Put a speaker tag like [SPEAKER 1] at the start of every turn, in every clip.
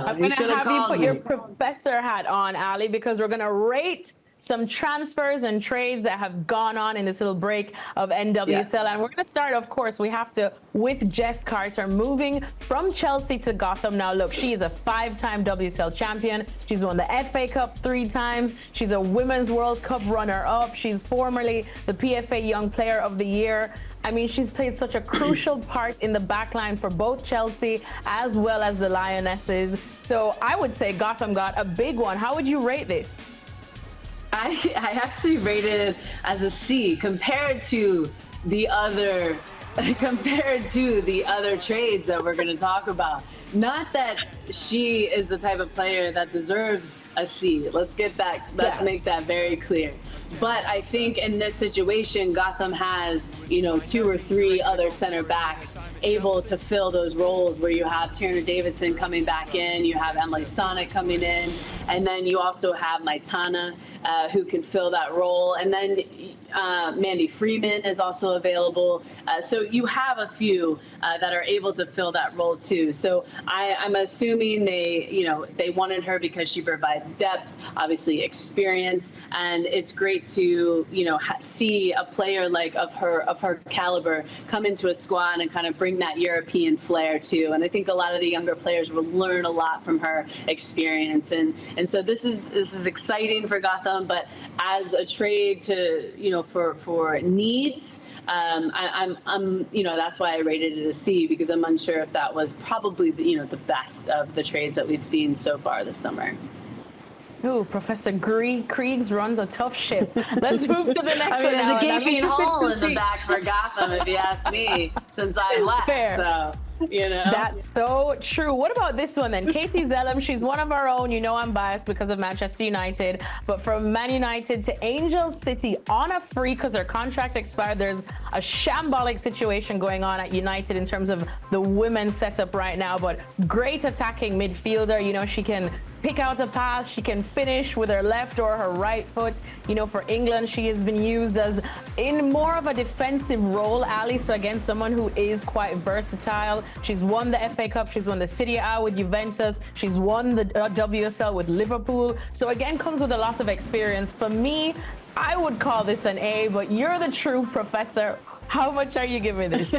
[SPEAKER 1] I'm
[SPEAKER 2] He
[SPEAKER 1] going to
[SPEAKER 2] should have
[SPEAKER 1] have you
[SPEAKER 2] called
[SPEAKER 1] put your
[SPEAKER 2] me.
[SPEAKER 1] professor hat on, Ali, because we're going to rate some transfers and trades that have gone on in this little break of NWSL.
[SPEAKER 2] Yes.
[SPEAKER 1] And we're going to start, of course, we have to, with Jess Carter moving from Chelsea to Gotham. Now, look, she is a 5-time WSL champion. She's won the FA Cup 3 times. She's a Women's World Cup runner-up. She's formerly the PFA Young Player of the Year. I mean, she's played such a crucial part in the backline for both Chelsea as well as the Lionesses. So I would say Gotham got a big one. How would you rate this?
[SPEAKER 2] I actually rated it as a C compared to the other trades that we're going to talk about. Not that she is the type of player that deserves a C. Let's make that very clear. But I think in this situation, Gotham has, 2 or 3 other center backs able to fill those roles where you have Tierna Davidson coming back in, you have Emily Sonic coming in, and then you also have Maitana who can fill that role. And then Mandy Freeman is also available. So you have a few that are able to fill that role too. So I'm assuming they wanted her because she provides depth, obviously experience, and it's great to see a player like of her caliber come into a squad and kind of bring that European flair too. And I think a lot of the younger players will learn a lot from her experience. And so this is exciting for Gotham, but as a trade to for needs, I'm that's why I rated it a C, because I'm unsure if that was probably the best of the trades that we've seen so far this summer.
[SPEAKER 1] Ooh, Professor Krieger runs a tough ship. Let's move to the next one.
[SPEAKER 2] There's a gaping hole in the back for Gotham, if you ask me, since I left.
[SPEAKER 1] Fair.
[SPEAKER 2] So,
[SPEAKER 1] That's so true. What about this one then? Katie Zelem, she's one of our own. I'm biased because of Manchester United, but from Man United to Angel City on a free because their contract expired. There's a shambolic situation going on at United in terms of the women's setup right now, but great attacking midfielder. She can pick out a pass, she can finish with her left or her right foot. For England, she has been used as in more of a defensive role, Ali. So again, someone who is quite versatile. She's won the FA Cup, she's won the Serie A with Juventus, she's won the WSL with Liverpool. So again, comes with a lot of experience. For me, I would call this an A, but you're the true professor. How much are you giving this?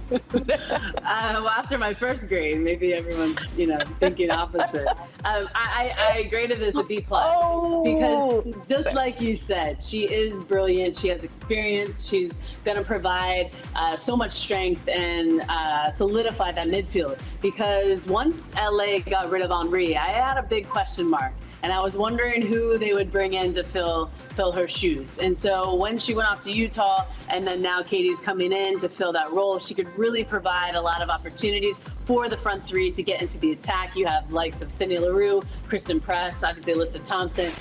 [SPEAKER 2] Well, after my first grade, maybe everyone's, thinking opposite. I graded this a B+, because just like you said, she is brilliant. She has experience. She's going to provide so much strength and solidify that midfield. Because once LA got rid of Henri, I had a big question mark. And I was wondering who they would bring in to fill her shoes. And so when she went off to Utah, and then now Katie's coming in to fill that role, she could really provide a lot of opportunities for the front three to get into the attack. You have likes of Cindy LaRue, Kristen Press, obviously Alyssa Thompson.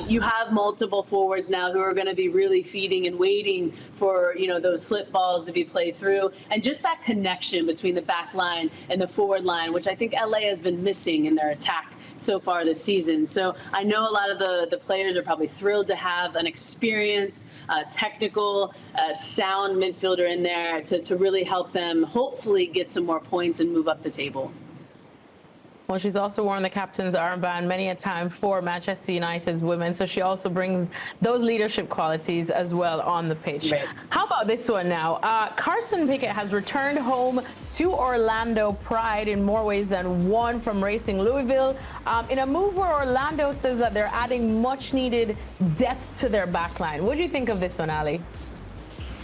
[SPEAKER 2] You have multiple forwards now who are going to be really feeding and waiting for those slip balls to be played through, and just that connection between the back line and the forward line, which I think LA has been missing in their attack so far this season. So I know a lot of the players are probably thrilled to have an experienced, technical, sound midfielder in there to really help them hopefully get some more points and move up the table.
[SPEAKER 1] Well, she's also worn the captain's armband many a time for Manchester United's women, so she also brings those leadership qualities as well on the pitch.
[SPEAKER 2] Right.
[SPEAKER 1] How about this one now? Carson Pickford has returned home to Orlando Pride in more ways than one from Racing Louisville, in a move where Orlando says that they're adding much-needed depth to their backline. What do you think of this one, Ali?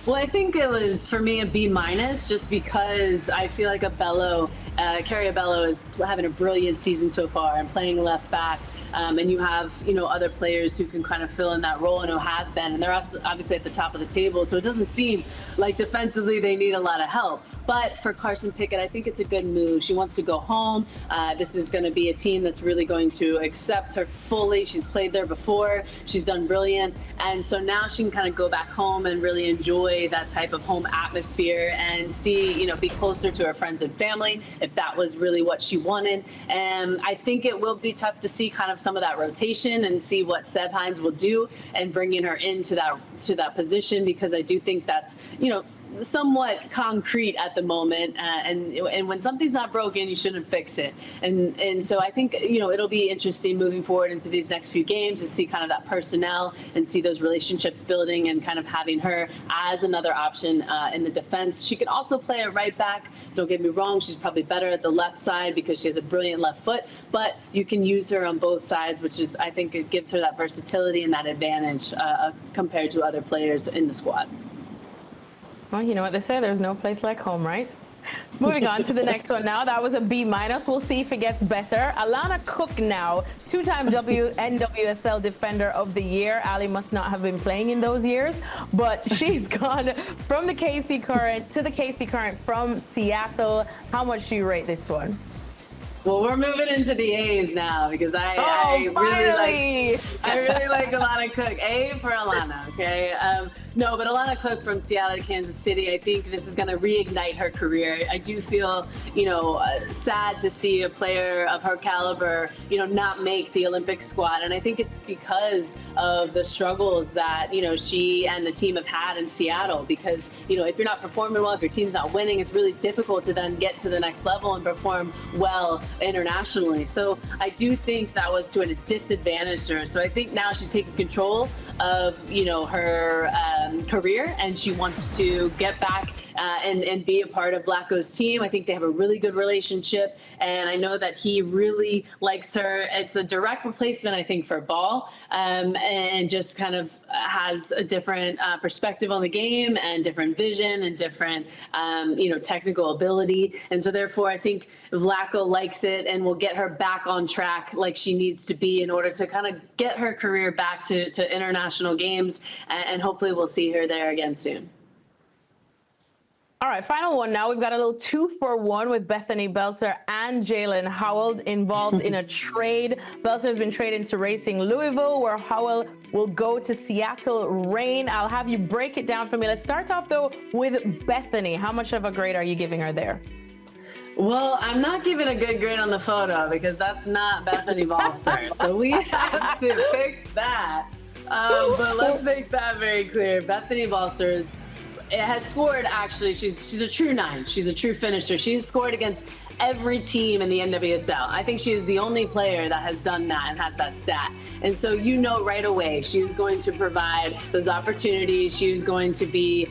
[SPEAKER 2] Well, I think it was, for me, a B-, just because I feel like Carrie Abello is having a brilliant season so far and playing left back. And you have, other players who can kind of fill in that role and who have been. And they're obviously at the top of the table, so it doesn't seem like defensively they need a lot of help. But for Carson Pickford, I think it's a good move. She wants to go home. This is going to be a team that's really going to accept her fully. She's played there before. She's done brilliant. And so now she can kind of go back home and really enjoy that type of home atmosphere and see, be closer to her friends and family, if that was really what she wanted. And I think it will be tough to see kind of some of that rotation and see what Seb Hines will do and bringing her into that position, because I do think that's, somewhat concrete at the moment, and when something's not broken, you shouldn't fix it. And so I think it'll be interesting moving forward into these next few games to see kind of that personnel and see those relationships building, and kind of having her as another option in the defense. She can also play a right back. Don't get me wrong, she's probably better at the left side because she has a brilliant left foot, but you can use her on both sides, which is, I think, it gives her that versatility and that advantage compared to other players in the squad.
[SPEAKER 1] Well, you know what they say, there's no place like home, right? Moving on to the next one now. That was a B-. We'll see if it gets better. Alana Cook now, two-time NWSL Defender of the Year. Ali must not have been playing in those years, but she's gone from the KC Current to the KC Current from Seattle. How much do you rate this one?
[SPEAKER 2] Well, we're moving into the A's now because I really like Alana Cook. A for Alana, okay? No, but Alana Cook from Seattle to Kansas City, I think this is going to reignite her career. I do feel, sad to see a player of her caliber, not make the Olympic squad. And I think it's because of the struggles that, she and the team have had in Seattle. Because, if you're not performing well, if your team's not winning, it's really difficult to then get to the next level and perform well internationally. So I do think that was to a disadvantage her. So I think now she's taking control of her career, and she wants to get back and be a part of Vlatko's team. I think they have a really good relationship, and I know that he really likes her. It's a direct replacement, I think, for Ball, and just kind of has a different perspective on the game and different vision and different technical ability. And so therefore I think Vlatko likes it and will get her back on track like she needs to be in order to kind of get her career back to international games, and hopefully we'll see her there again soon.
[SPEAKER 1] All right, final one now. We've got a little 2-for-1 with Bethany Ballers and Jaylen Howell involved in a trade. Ballers has been traded to Racing Louisville, where Howell will go to Seattle Reign. I'll have you break it down for me. Let's start off, though, with Bethany. How much of a grade are you giving her there?
[SPEAKER 2] Well, I'm not giving a good grade on the photo because that's not Bethany Ballers. So we have to fix that. But let's make that very clear. Bethany Ballers has scored, actually, she's a true 9. She's a true finisher. She's scored against every team in the NWSL. I think she is the only player that has done that and has that stat. And so right away, she is going to provide those opportunities. She is going to be,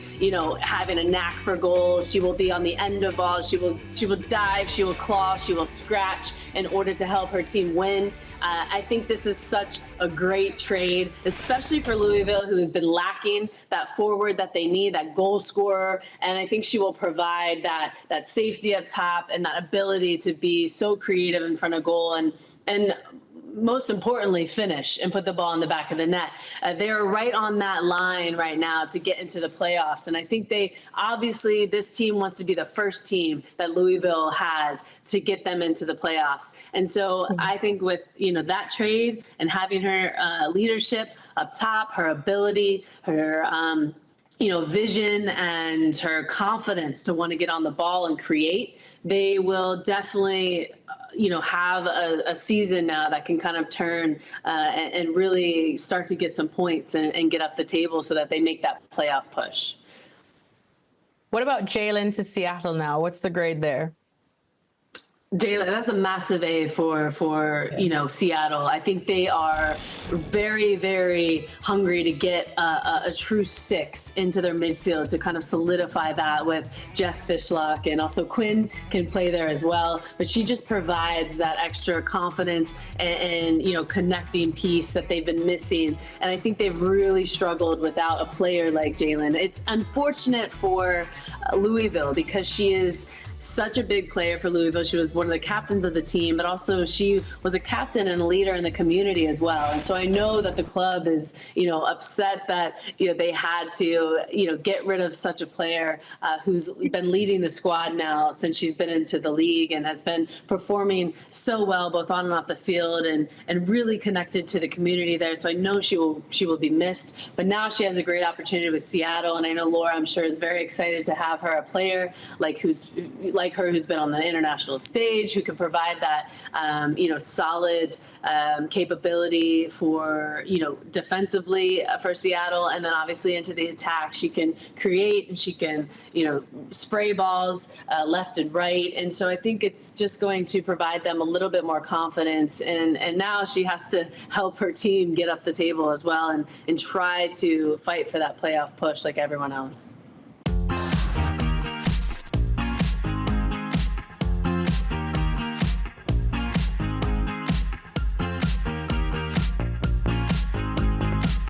[SPEAKER 2] having a knack for goals. She will be on the end of balls. She will dive, she will claw, she will scratch in order to help her team win. I think this is such a great trade, especially for Louisville, who has been lacking that forward that they need, that goal scorer. And I think she will provide that safety up top and that ability to be so creative in front of goal and most importantly, finish and put the ball in the back of the net. They're right on that line right now to get into the playoffs. And I think this team wants to be the first team that Louisville has to get them into the playoffs. And so I think with, that trade and having her leadership up top, her ability, her, vision and her confidence to want to get on the ball and create, they will definitely have a season now that can kind of turn and really start to get some points and get up the table so that they make that playoff push.
[SPEAKER 1] What about Jaylen to Seattle now? What's the grade there?
[SPEAKER 2] Jaylen, that's a massive A for Seattle. I think they are very, very hungry to get a true 6 into their midfield to kind of solidify that with Jess Fishlock, and also Quinn can play there as well. But she just provides that extra confidence and connecting piece that they've been missing. And I think they've really struggled without a player like Jaylen. It's unfortunate for Louisville because she is such a big player for Louisville. She was one of the captains of the team, but also she was a captain and a leader in the community as well. And so I know that the club is, upset that, they had to, get rid of such a player who's been leading the squad now since she's been into the league and has been performing so well, both on and off the field, and really connected to the community there. So I know she will be missed, but now she has a great opportunity with Seattle. And I know Laura, I'm sure, is very excited to have her a player like who's, like her who's been on the international stage, who can provide that, solid capability for, defensively for Seattle. And then obviously into the attack, she can create and she can, spray balls left and right. And so I think it's just going to provide them a little bit more confidence. And now she has to help her team get up the table as well and try to fight for that playoff push like everyone else.